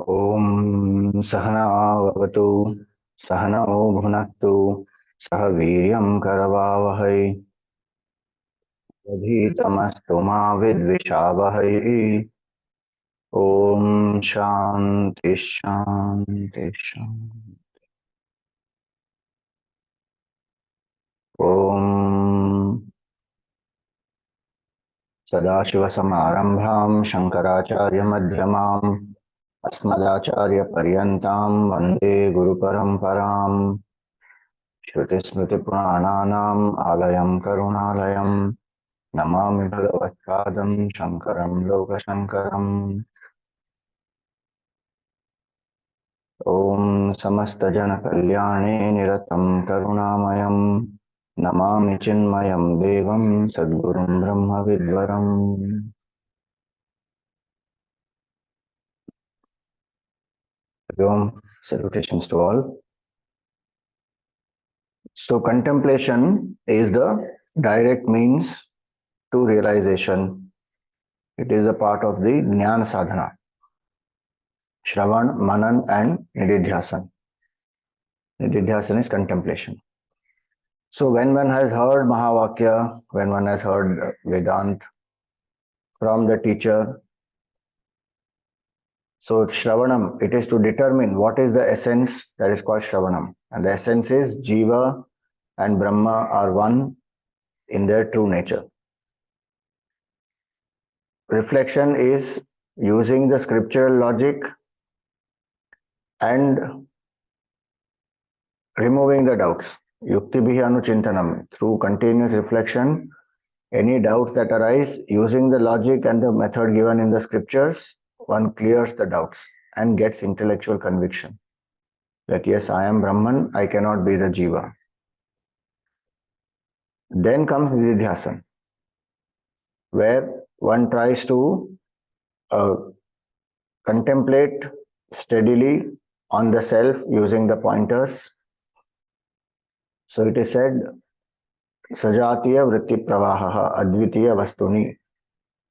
ॐ सहनावतु सहनौ भुनक्तु सह वीर्यं करवावहै अधीतमस्तु मा विद्विषावहै ॐ शान्ति शान्ति शान्ति ॐ सदाशिवसमारम्भां शङ्कराचार्यमध्यमाम् अस्मदाचार्यपर्यन्तां वन्दे गुरुपरम्पराम् श्रुतिस्मृतिपुराणानाम् आलयं करुणालयम् नमामि भगवत्पादं शङ्करं लोकशङ्करम् ॐ समस्तजनकल्याणे निरतं करुणामयं नमामि चिन्मयं देवं सद्गुरुं ब्रह्मविद्वरम् Salutations to all. So contemplation is the direct means to realization. It is a part of the Jnana Sadhana. Shravan, Manan and Nididhyasan. Nididhyasan is contemplation. So when one has heard Mahavakya, when one has heard Vedant from the teacher, so Shravanam, it is to determine what is the essence, that is called Shravanam. And the essence is Jiva and Brahma are one in their true nature. Reflection is using the scriptural logic and removing the doubts. Yuktibihi anuchintanam. Through continuous reflection, any doubts that arise, using the logic and the method given in the scriptures, one clears the doubts and gets intellectual conviction that yes, I am Brahman, I cannot be the Jiva. Then comes Nididhyasan, where one tries to contemplate steadily on the self using the pointers. So it is said, Sajatiya Vritti Pravaha Advitiya Vastuni.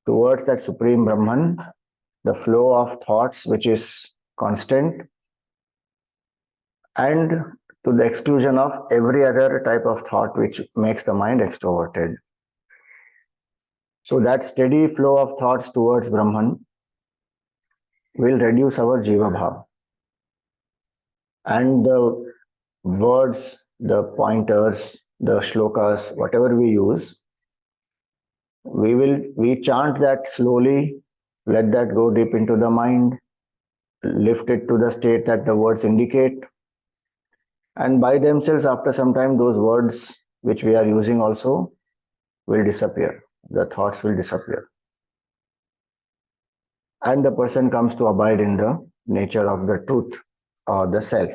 Towards that Supreme Brahman, the flow of thoughts which is constant and to the exclusion of every other type of thought which makes the mind extroverted. So that steady flow of thoughts towards Brahman will reduce our Jiva Bhav. And the words, the pointers, the shlokas, whatever we use, we chant that slowly, let that go deep into the mind, lift it to the state that the words indicate, and by themselves after some time those words which we are using also will disappear, the thoughts will disappear, and the person comes to abide in the nature of the truth or the self.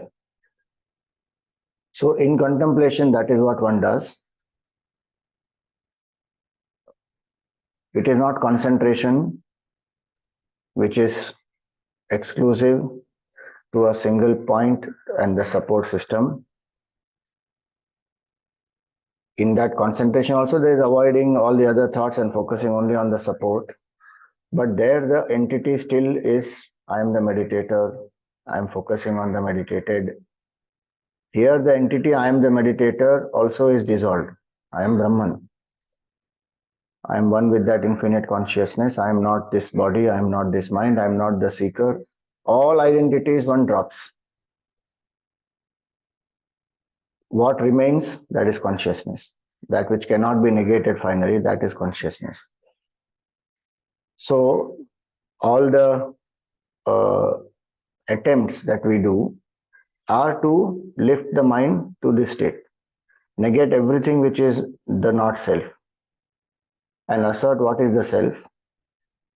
So in contemplation, that is what one does. It is not concentration which is exclusive to a single point and the support system. In that concentration also there is avoiding all the other thoughts and focusing only on the support. But there the entity still is, I am the meditator, I am focusing on the meditated. Here the entity, I am the meditator, also is dissolved. I am Brahman. I am one with that infinite consciousness. I am not this body, I am not this mind, I am not the seeker. All identities one drops. What remains? That is consciousness. That which cannot be negated finally, that is consciousness. So all the attempts that we do are to lift the mind to this state, negate everything which is the not self, and assert what is the self.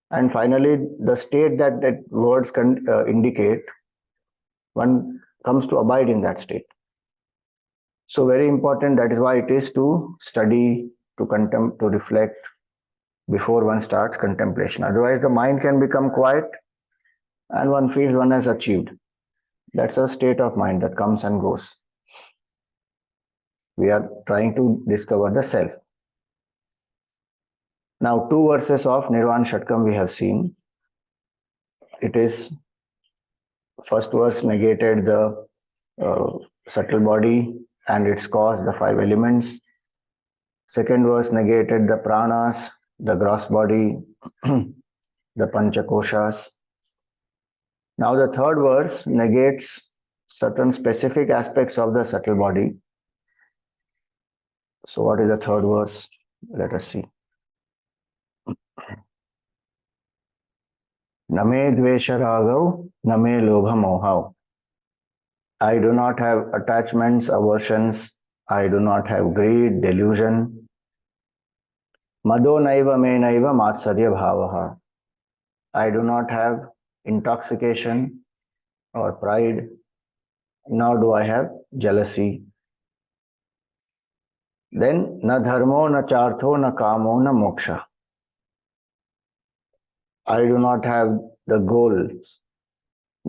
And finally, the state that words can indicate, one comes to abide in that state. So very important, that is why it is to study, to reflect before one starts contemplation. Otherwise, the mind can become quiet and one feels one has achieved. That's a state of mind that comes and goes. We are trying to discover the self. Now, two verses of Nirvana Shatkam we have seen. It is First verse negated the subtle body and its cause, the five elements. Second verse negated the pranas, the gross body, the panchakoshas. Now the third verse negates certain specific aspects of the subtle body. So what is the third verse? Let us see. Name dvesha ragav, name lobha mohau. I do not have attachments, aversions. I do not have greed, delusion. Mado naiva me naiva matsarya bhavaha. I do not have intoxication or pride, nor do I have jealousy. Then na dharmo, na chartho, na kamo, na moksha. I do not have the goals,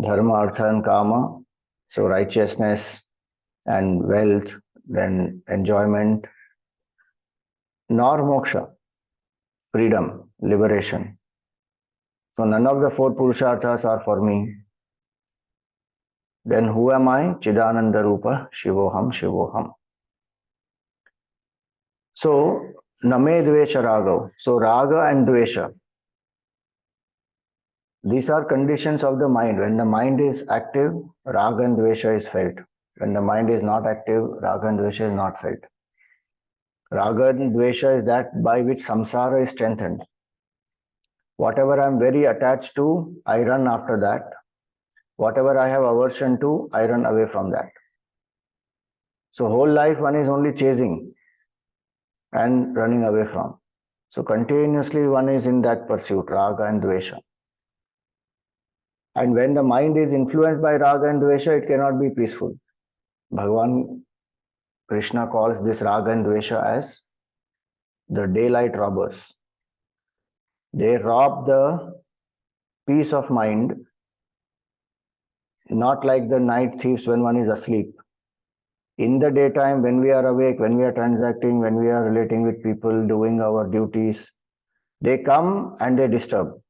dharma, artha, and kama. So righteousness and wealth, then enjoyment, nor moksha, freedom, liberation. So none of the four purusharthas are for me. Then who am I? Chidananda Rupa, Shivoham, Shivoham. So name dvesha ragav. So raga and dvesha. These are conditions of the mind. When the mind is active, raga and dvesha is felt. When the mind is not active, raga and dvesha is not felt. Raga and dvesha is that by which samsara is strengthened. Whatever I am very attached to, I run after that. Whatever I have aversion to, I run away from that. So whole life one is only chasing and running away from. So continuously one is in that pursuit, raga and dvesha. And when the mind is influenced by raga and dvesha, it cannot be peaceful. Bhagavan Krishna calls this raga and dvesha as the daylight robbers. They rob the peace of mind, not like the night thieves when one is asleep. In the daytime, when we are awake, when we are transacting, when we are relating with people, doing our duties, they come and they disturb.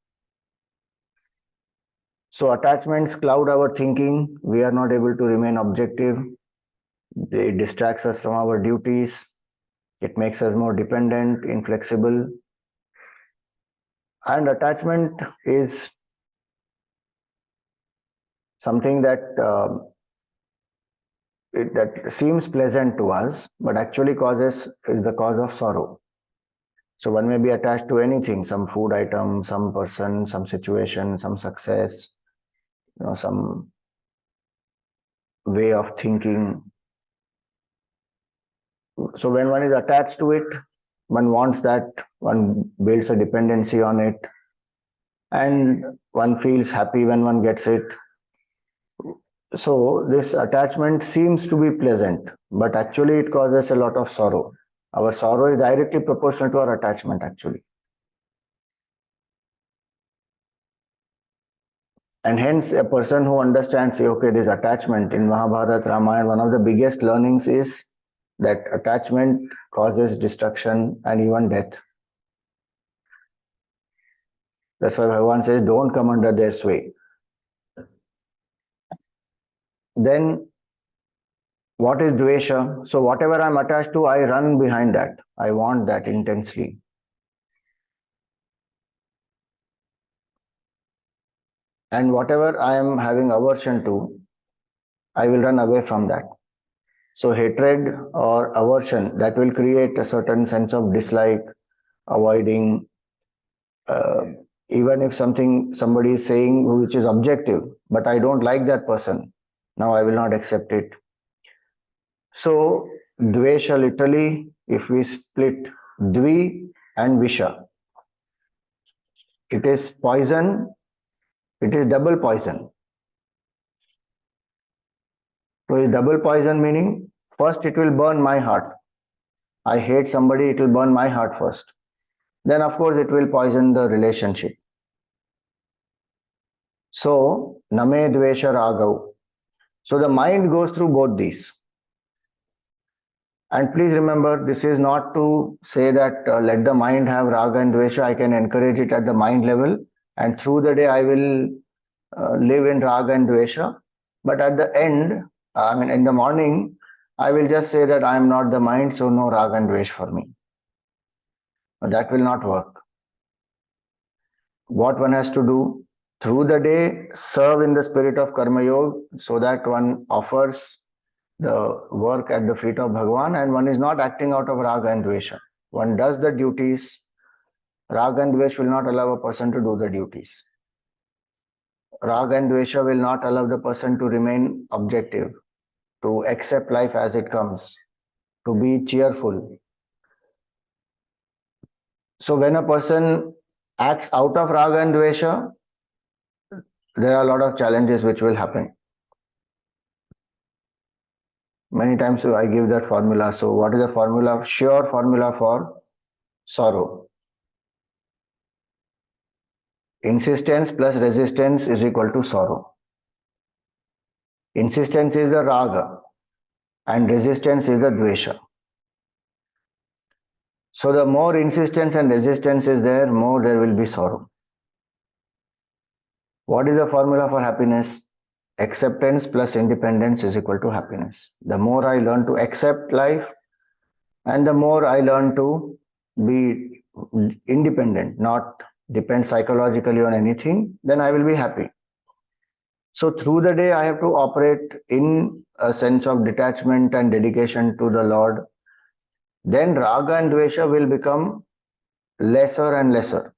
So attachments cloud our thinking. We are not able to remain objective. They distracts us from our duties. It makes us more dependent, inflexible. And attachment is something that that seems pleasant to us, but actually is the cause of sorrow. So one may be attached to anything, some food item, some person, some situation, some success, some way of thinking. So when one is attached to it, one wants that, one builds a dependency on it, and one feels happy when one gets it. So this attachment seems to be pleasant, but actually it causes a lot of sorrow. Our sorrow is directly proportional to our attachment actually. And hence a person who understands, okay, this attachment in Mahabharata, Ramayana, one of the biggest learnings is that attachment causes destruction and even death. That's why Bhagavan says, don't come under their sway. Then what is dvesha? So whatever I'm attached to, I run behind that. I want that intensely. And whatever I am having aversion to, I will run away from that. So hatred or aversion, that will create a certain sense of dislike, avoiding, even if somebody is saying which is objective, but I don't like that person, now I will not accept it. So dvesha, literally, if we split dvi and visha, it is poison, it is double poison. So double poison meaning, first it will burn my heart. I hate somebody, it will burn my heart first. Then of course it will poison the relationship. So name dvesha ragav. So the mind goes through both these. And please remember, this is not to say that let the mind have raga and dvesha. I can encourage it at the mind level, and through the day I will live in Raga and dvesha. But at the end, in the morning, I will just say that I am not the mind, so no Raga and dvesha for me. That will not work. What one has to do through the day, serve in the spirit of Karma Yoga, so that one offers the work at the feet of Bhagavan and one is not acting out of Raga and dvesha. One does the duties. Raga and dvesha will not allow a person to do the duties. Raga and dvesha will not allow the person to remain objective, to accept life as it comes, to be cheerful. So when a person acts out of Raga and dvesha, there are a lot of challenges which will happen. Many times I give that formula. So what is the formula? Sure formula for sorrow. Insistence plus resistance is equal to sorrow. Insistence is the raga and resistance is the dvesha. So the more insistence and resistance is there, more there will be sorrow. What is the formula for happiness? Acceptance plus independence is equal to happiness. The more I learn to accept life and the more I learn to be independent, not depend psychologically on anything, then I will be happy. So through the day, I have to operate in a sense of detachment and dedication to the Lord. Then Raga and Dvesha will become lesser and lesser.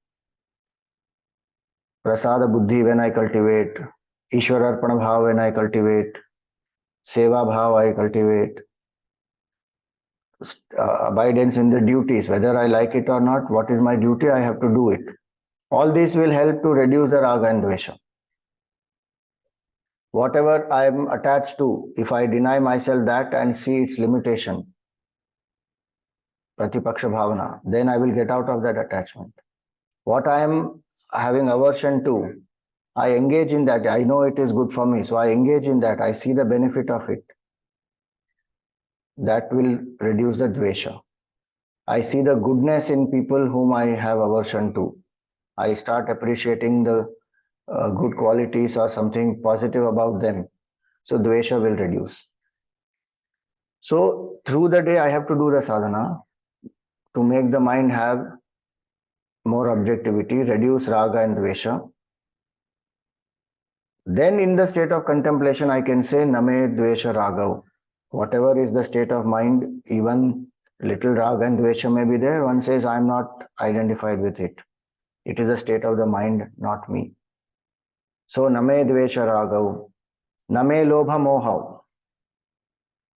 Prasada Buddhi when I cultivate, Ishwararpana Bhav when I cultivate, Seva Bhav I cultivate, abidance in the duties, whether I like it or not, what is my duty, I have to do it. All this will help to reduce the Raga and Dvesha. Whatever I am attached to, if I deny myself that and see its limitation, Pratipaksha Bhavana, then I will get out of that attachment. What I am having aversion to, I engage in that. I know it is good for me, so I engage in that. I see the benefit of it. That will reduce the dvesha. I see the goodness in people whom I have aversion to. I start appreciating the good qualities or something positive about them. So dvesha will reduce. So through the day, I have to do the sadhana to make the mind have more objectivity, reduce raga and dvesha. Then in the state of contemplation, I can say Name Dvesha Ragav. Whatever is the state of mind, even little raga and dvesha may be there. One says, I am not identified with it. It is a state of the mind, not me. So Name Dvesha Ragav. Name Lobha Mohav.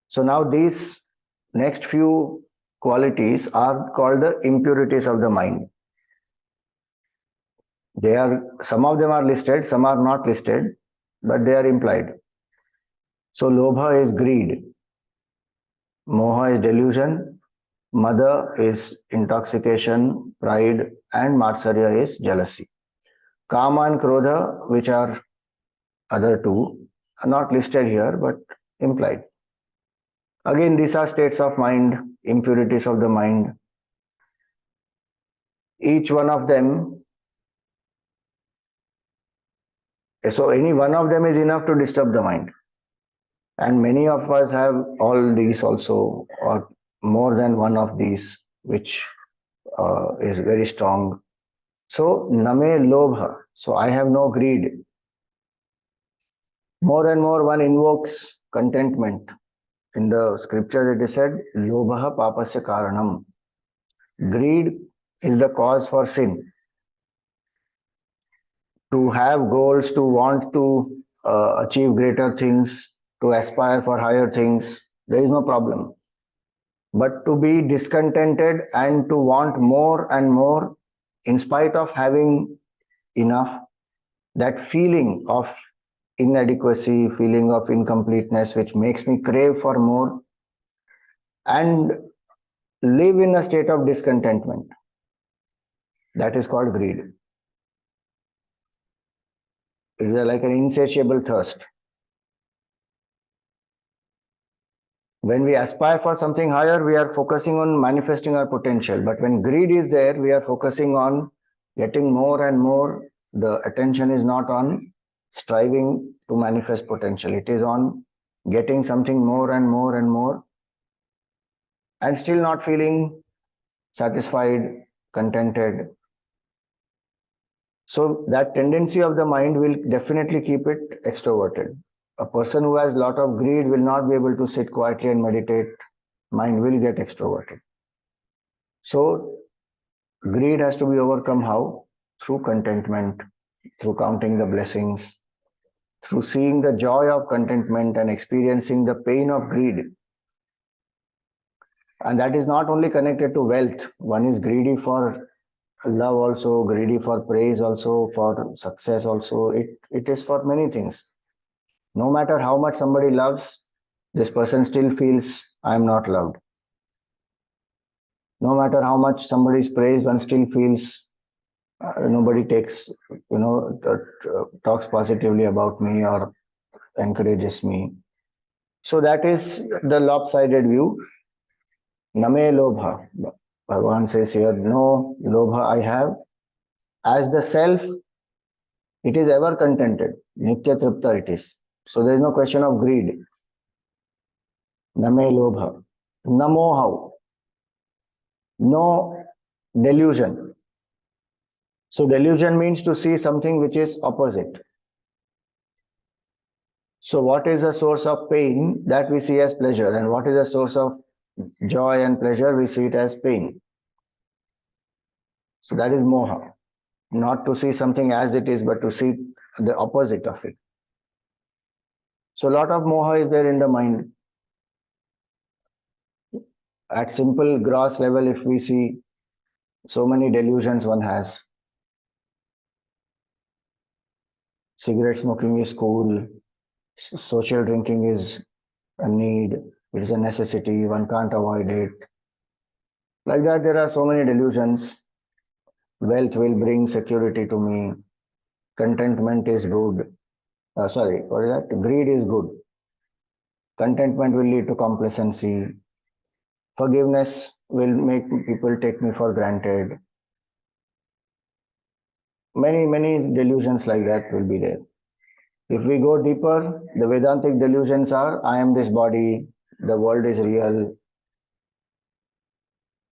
So now these next few qualities are called the impurities of the mind. They are, some of them are listed, some are not listed, but they are implied. So Lobha is greed, Moha is delusion, Mada is intoxication, pride, and Matsarya is jealousy. Kama and Krodha, which are other two, are not listed here but implied. Again, these are states of mind, impurities of the mind. Each one of them, so any one of them is enough to disturb the mind. And many of us have all these also, or more than one of these, which is very strong. So, Name Lobha. So, I have no greed. More and more one invokes contentment. In the scriptures it is said, Lobha Papasya Karanam. Greed is the cause for sin. To have goals, to want to achieve greater things, to aspire for higher things, there is no problem. But to be discontented and to want more and more, in spite of having enough, that feeling of inadequacy, feeling of incompleteness, which makes me crave for more and live in a state of discontentment, that is called greed. It is like an insatiable thirst. When we aspire for something higher, we are focusing on manifesting our potential. But when greed is there, we are focusing on getting more and more. The attention is not on striving to manifest potential. It is on getting something more and more and more and still not feeling satisfied, contented. So that tendency of the mind will definitely keep it extroverted. A person who has a lot of greed will not be able to sit quietly and meditate. Mind will get extroverted. So greed has to be overcome how? Through contentment, through counting the blessings, through seeing the joy of contentment and experiencing the pain of greed. And that is not only connected to wealth. One is greedy for love also, greedy for praise also, for success also. It is for many things. No matter how much somebody loves, this person still feels I am not loved. No matter how much somebody is praised, one still feels nobody takes, talks positively about me or encourages me. So that is the lopsided view. Name lobha. Bhagavan says here, no lobha I have. As the self, it is ever contented. Nitya tripta it is. So there is no question of greed. Name lobha. Namo how. No delusion. So delusion means to see something which is opposite. So what is the source of pain? That we see as pleasure, and what is the source of joy and pleasure? We see it as pain. So that is moha. Not to see something as it is, but to see the opposite of it. So a lot of moha is there in the mind. At simple gross level, if we see so many delusions one has. Cigarette smoking is cool. Social drinking is a need. It is a necessity. One can't avoid it. Like that, there are so many delusions. Wealth will bring security to me. Contentment is good. Sorry, what is that? Greed is good. Contentment will lead to complacency. Forgiveness will make people take me for granted. Many delusions like that will be there. If we go deeper, the Vedantic delusions are I am this body, the world is real.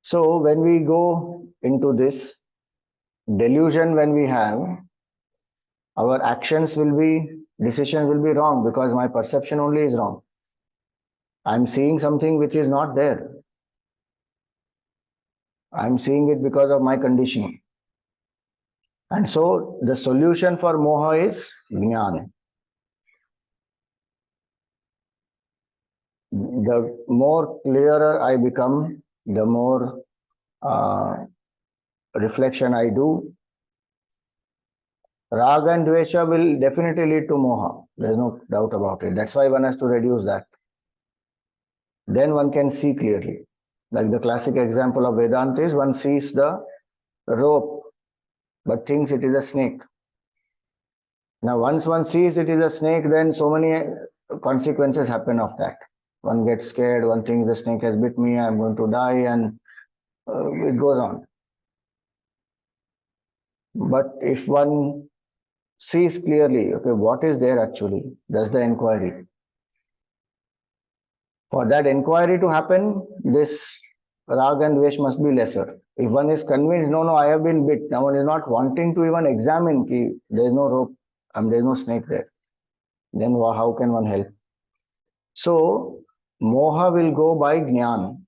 So when we go into this delusion, when we have, our decisions will be wrong because my perception only is wrong. I'm seeing something which is not there. I'm seeing it because of my conditioning. And so the solution for moha is jnana. The more clearer I become, the more reflection I do, Raga and dvesha will definitely lead to moha. There's no doubt about it. That's why one has to reduce that. Then one can see clearly. Like the classic example of Vedanta is one sees the rope but thinks it is a snake. Now, once one sees it is a snake, then so many consequences happen of that. One gets scared, one thinks the snake has bit me, I'm going to die, and it goes on. But if one sees clearly, okay, what is there actually? That's the inquiry. For that inquiry to happen, this rag and dvesh must be lesser. If one is convinced, no, I have been bit, now one is not wanting to even examine, there is no rope, there is no snake there. Then how can one help? So, moha will go by jnana.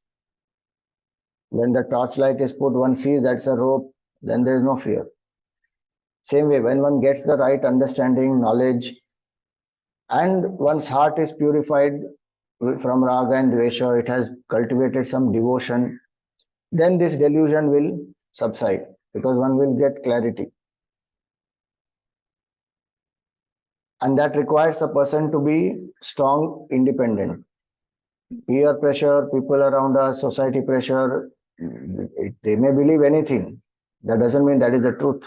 When the torchlight is put, one sees that's a rope, then there is no fear. Same way, when one gets the right understanding, knowledge, and one's heart is purified from raga and dvesha, it has cultivated some devotion, then this delusion will subside because one will get clarity. And that requires a person to be strong, independent. Peer pressure, people around us, society pressure, they may believe anything. That doesn't mean that is the truth.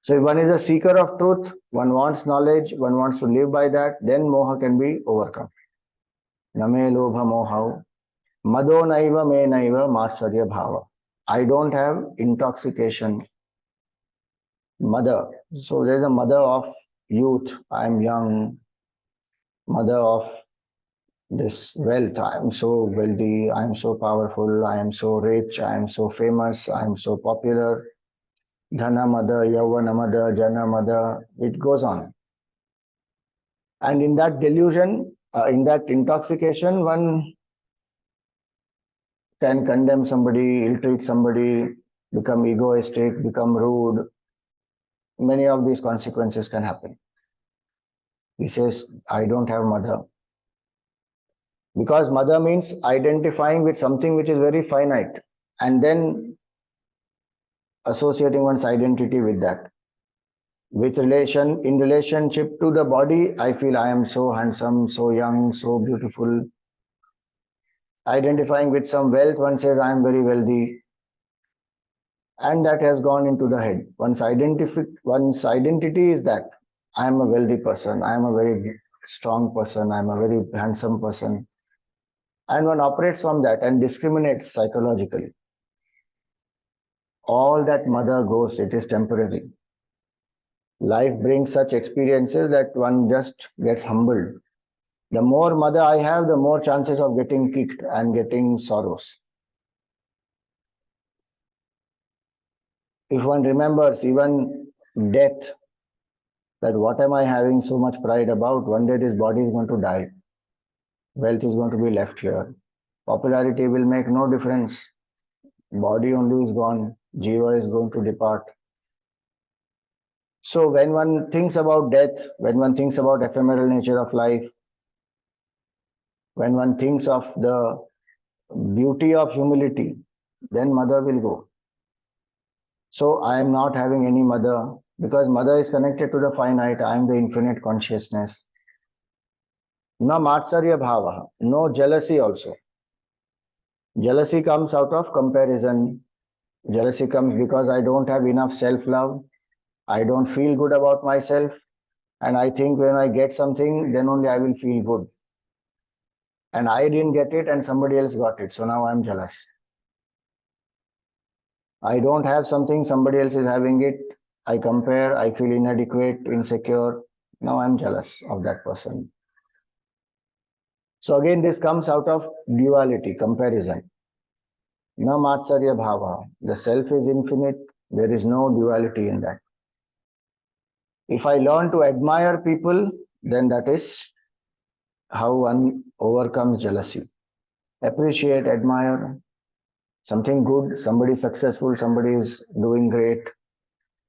So if one is a seeker of truth, one wants knowledge, one wants to live by that, then moha can be overcome. Name lobha moha, mado naiva me naiva matsarya bhava. I don't have intoxication, mother. So there's a mother of youth, I am young, mother of this wealth, I am so wealthy, I am so powerful, I am so rich, I am so famous, I am so popular. Dhana mother, Yavana mother, Jana mother, it goes on. And in that delusion, in that intoxication, one can condemn somebody, ill-treat somebody, become egoistic, become rude. Many of these consequences can happen. He says, I don't have mother. Because mother means identifying with something which is very finite and then associating one's identity with that. With relation, in relationship to the body, I feel I am so handsome, so young, so beautiful. Identifying with some wealth, one says I am very wealthy. And that has gone into the head. One's identity is that I am a wealthy person, I am a very strong person, I am a very handsome person. And one operates from that and discriminates psychologically. All that mother goes, it is temporary. Life brings such experiences that one just gets humbled. The more mother I have, the more chances of getting kicked and getting sorrows. If one remembers even death, that what am I having so much pride about? One day this body is going to die. Wealth is going to be left here. Popularity will make no difference. Body only is gone. Jiva is going to depart. So when one thinks about death, when one thinks about ephemeral nature of life, when one thinks of the beauty of humility, then mother will go. So I am not having any mother because mother is connected to the finite. I am the infinite consciousness. No matsarya bhava, no jealousy also. Jealousy comes out of comparison. Jealousy comes because I don't have enough self-love. I don't feel good about myself. And I think when I get something, then only I will feel good. And I didn't get it and somebody else got it. So now I'm jealous. I don't have something, somebody else is having it. I compare, I feel inadequate, insecure. Now I'm jealous of that person. So again, this comes out of duality, comparison. Na matsarya bhava. The self is infinite. There is no duality in that. If I learn to admire people, then that is how one overcomes jealousy. Appreciate, admire something good, somebody successful, somebody is doing great.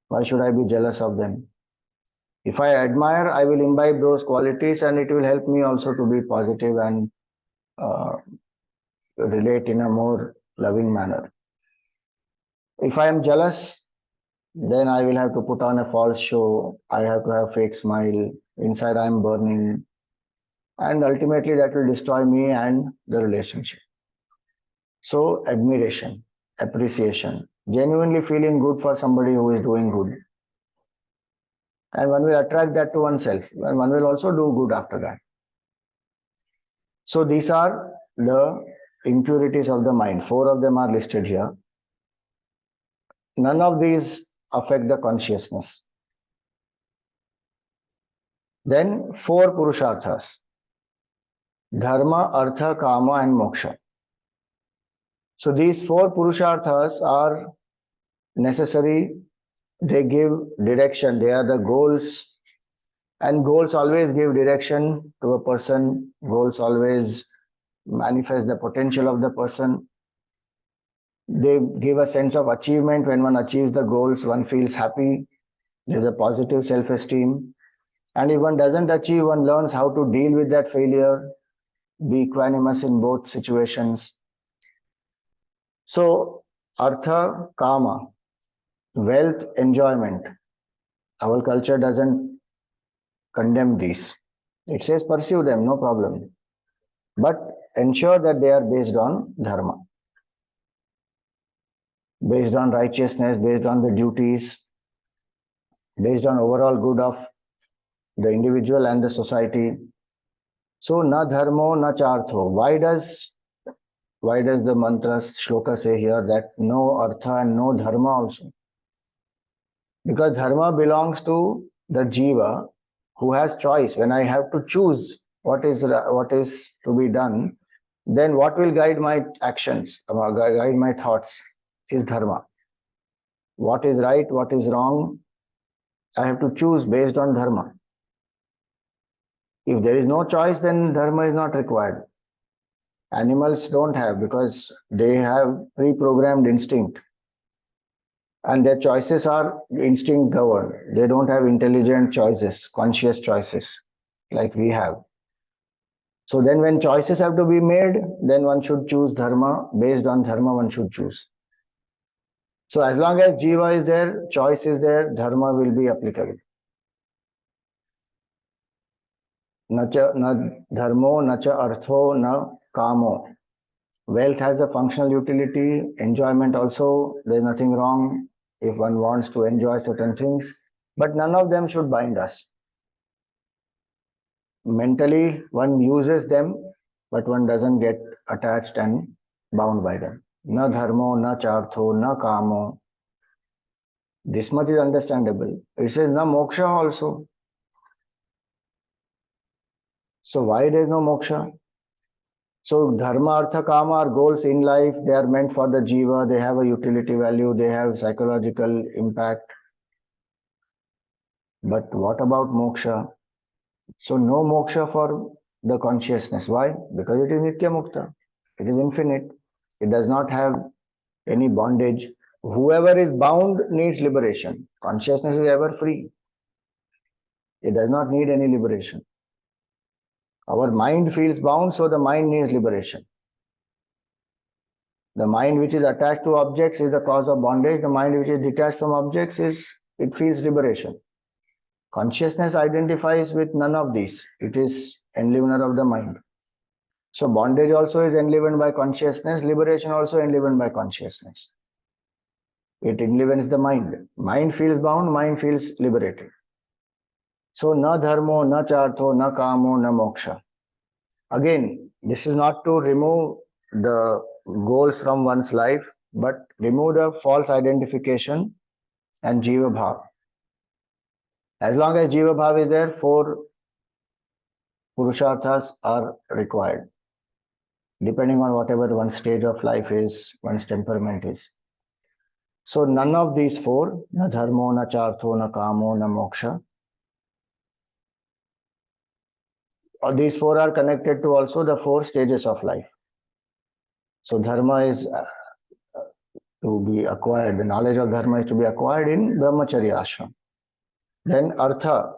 Why should I be jealous of them? If I admire, I will imbibe those qualities and it will help me also to be positive and uh, relate in a more loving manner. If I am jealous, then I will have to put on a false show. I have to have fake smile. Inside I am burning. And ultimately that will destroy me and the relationship. So admiration, appreciation, genuinely feeling good for somebody who is doing good. And one will attract that to oneself and one will also do good after that. So these are the impurities of the mind. 4 of them are listed here. None of these affect the consciousness. Then 4 purusharthas. Dharma, Artha, Kama and Moksha. So these 4 purusharthas are necessary. They give direction. They are the goals. And goals always give direction to a person. Goals always manifest the potential of the person. They give a sense of achievement. When one achieves the goals, one feels happy. There's a positive self-esteem. And if one doesn't achieve, one learns how to deal with that failure, be equanimous in both situations. So, artha, kama, wealth, enjoyment. Our culture doesn't condemn these. It says pursue them, no problem. But ensure that they are based on dharma, based on righteousness, based on the duties, based on overall good of the individual and the society. So, na dharmo, na chartho. Why does the mantra shloka say here that no artha and no dharma also? Because dharma belongs to the jiva who has choice, when I have to choose what is to be done, then what will guide my actions, guide my thoughts is dharma. What is right, what is wrong, I have to choose based on dharma. If there is no choice, then dharma is not required. Animals don't have, because they have pre-programmed instinct, and their choices are instinct governed. They don't have intelligent choices, conscious choices like we have. So then when choices have to be made, then one should choose dharma. Based on dharma, one should choose. So as long as jiva is there, choice is there, dharma will be applicable. Na dharmo, na cha artho, na kamo. Wealth has a functional utility, enjoyment also, there's nothing wrong if one wants to enjoy certain things, but none of them should bind us. Mentally, one uses them, but one doesn't get attached and bound by them. Na dharmo, na chartho, na kamo. This much is understandable. It says na moksha also. So why there is no moksha? So dharma, artha, kama are goals in life. They are meant for the jiva. They have a utility value. They have psychological impact. But what about moksha? So no moksha for the consciousness. Why? Because it is nitya mukta. It is infinite. It does not have any bondage. Whoever is bound needs liberation. Consciousness is ever free. It does not need any liberation. Our mind feels bound, so the mind needs liberation. The mind which is attached to objects is the cause of bondage. The mind which is detached from objects it feels liberation. Consciousness identifies with none of these. It is enlivener of the mind. So bondage also is enlivened by consciousness. Liberation also enlivened by consciousness. It enlivens the mind. Mind feels bound, mind feels liberated. So na dharmo, na chartho, na kamo, na moksha. Again, this is not to remove the goals from one's life, but remove the false identification and jiva bhav. As long as jiva bhav is there, 4 purusharthas are required, depending on whatever one's stage of life is, one's temperament is. So none of these 4, na dharmo, na chartho, na kamo, na moksha, these 4 are connected to also the 4 stages of life. So dharma is to be acquired, the knowledge of dharma is to be acquired in brahmacharya ashram. Then artha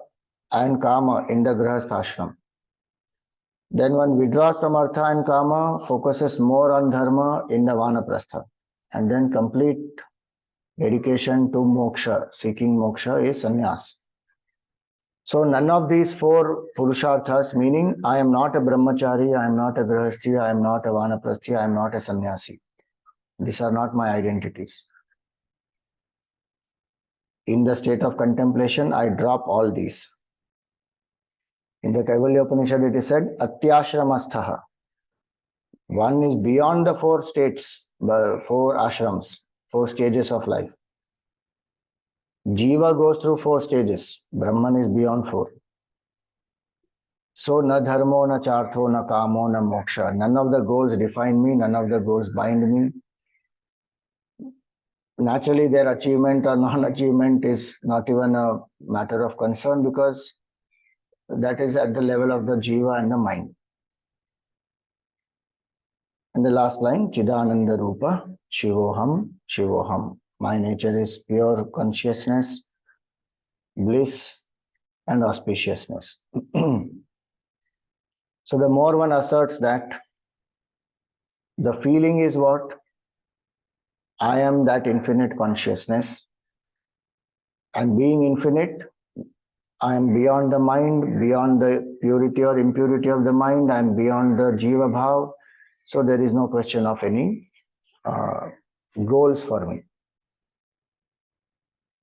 and kama in the grihastha ashram. Then one withdraws from artha and kama, focuses more on dharma in the vanaprastha. And then complete dedication to moksha, seeking moksha is sannyas. So none of these 4 purusharthas, meaning I am not a brahmachari, I am not a grihasthi, I am not a vanaprasthi, I am not a sannyasi. These are not my identities. In the state of contemplation, I drop all these. In the Kaivalya Upanishad, it is said, Atyashramasthaha. One is beyond the 4 states, the 4 ashrams, 4 stages of life. Jiva goes through 4 stages. Brahman is beyond 4. So, na dharmo, na chartho, na kamo, na moksha. None of the goals define me, none of the goals bind me. Naturally, their achievement or non-achievement is not even a matter of concern, because that is at the level of the jiva and the mind. And the last line, Chidananda Rupa, Shivoham, Shivoham. My nature is pure consciousness, bliss, and auspiciousness. So the more one asserts that the feeling is what? I am that infinite consciousness. And being infinite, I am beyond the mind, beyond the purity or impurity of the mind, I am beyond the jiva bhav. So there is no question of any goals for me.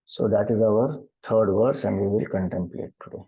So that is our 3rd verse, and we will contemplate today.